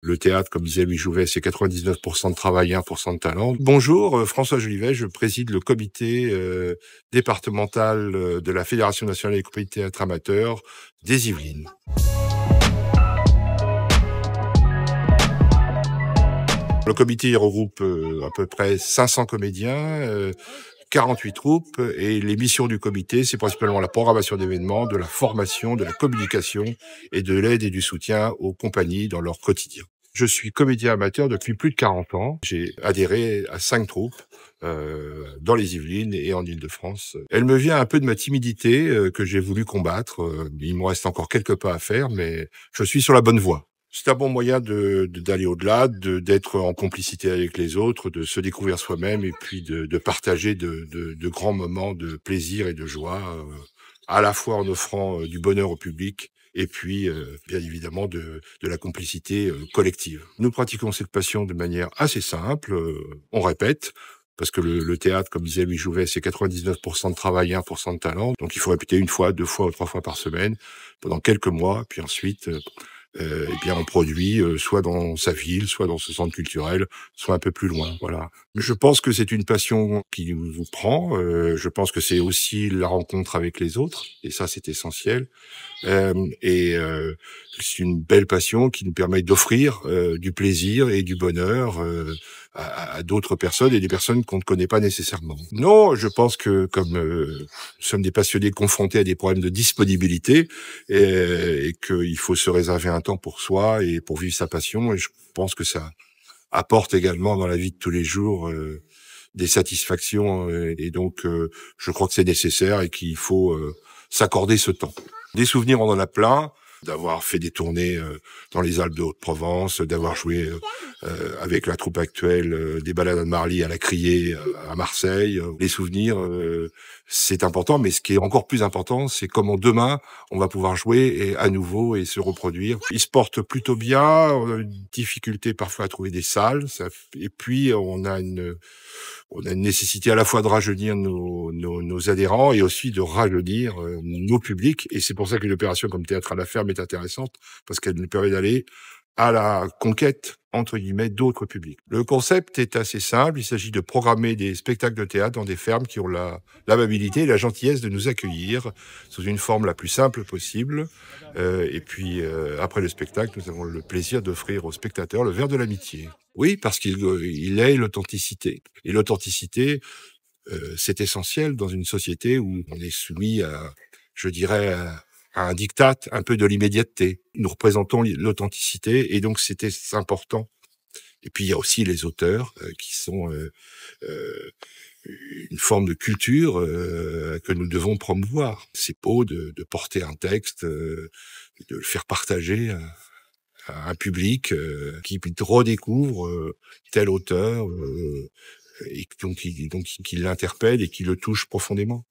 Le théâtre, comme disait Louis Jouvet, c'est 99% de travail et 1% de talent. Bonjour, François Jolivet, je préside le comité départemental de la Fédération nationale des compagnies de théâtre amateurs des Yvelines. Le comité regroupe à peu près 500 comédiens, 48 troupes, et les missions du comité, c'est principalement la programmation d'événements, de la formation, de la communication et de l'aide et du soutien aux compagnies dans leur quotidien. Je suis comédien amateur depuis plus de 40 ans. J'ai adhéré à 5 troupes dans les Yvelines et en Île-de-France. Elle me vient un peu de ma timidité que j'ai voulu combattre. Il me reste encore quelques pas à faire, mais je suis sur la bonne voie. C'est un bon moyen d'aller au-delà, d'être en complicité avec les autres, de se découvrir soi-même et puis de partager de grands moments de plaisir et de joie, à la fois en offrant du bonheur au public et puis, bien évidemment, de la complicité collective. Nous pratiquons cette passion de manière assez simple. On répète, parce que le théâtre, comme disait Louis Jouvet, c'est 99% de travail et 1% de talent. Donc il faut répéter 1 fois, 2 fois ou 3 fois par semaine pendant quelques mois, puis ensuite eh bien, on produit soit dans sa ville, soit dans ce centre culturel, soit un peu plus loin. Voilà. Je pense que c'est une passion qui vous prend. Je pense que c'est aussi la rencontre avec les autres, et ça, c'est essentiel. C'est une belle passion qui nous permet d'offrir du plaisir et du bonheur à d'autres personnes et des personnes qu'on ne connaît pas nécessairement. Non, je pense que comme nous sommes des passionnés confrontés à des problèmes de disponibilité et qu'il faut se réserver un temps pour soi et pour vivre sa passion, et je pense que ça apporte également dans la vie de tous les jours des satisfactions et donc je crois que c'est nécessaire et qu'il faut s'accorder ce temps. Des souvenirs, on en a plein, d'avoir fait des tournées dans les Alpes de Haute-Provence, d'avoir joué avec la troupe actuelle des Ballades de Marly à la Criée à Marseille. Les souvenirs, c'est important, mais ce qui est encore plus important, c'est comment demain on va pouvoir jouer à nouveau et se reproduire. Ils se portent plutôt bien, on a une difficulté parfois à trouver des salles, et puis on a une nécessité à la fois de rajeunir nos adhérents et aussi de rajeunir nos publics. Et c'est pour ça qu'une opération comme Théâtre à la ferme est intéressante, parce qu'elle nous permet d'aller à la conquête, entre guillemets, d'autres publics. Le concept est assez simple. Il s'agit de programmer des spectacles de théâtre dans des fermes qui ont l'amabilité et la gentillesse de nous accueillir sous une forme la plus simple possible. Et puis, après le spectacle, nous avons le plaisir d'offrir aux spectateurs le verre de l'amitié. Oui, parce qu'il est l'authenticité. Et l'authenticité, c'est essentiel dans une société où on est soumis à, je dirais, à un diktat un peu de l'immédiateté. Nous représentons l'authenticité et donc c'était important. Et puis il y a aussi les auteurs qui sont une forme de culture que nous devons promouvoir. C'est beau de porter un texte, de le faire partager à un public qui redécouvre tel auteur et donc qui l'interpelle et qui le touche profondément.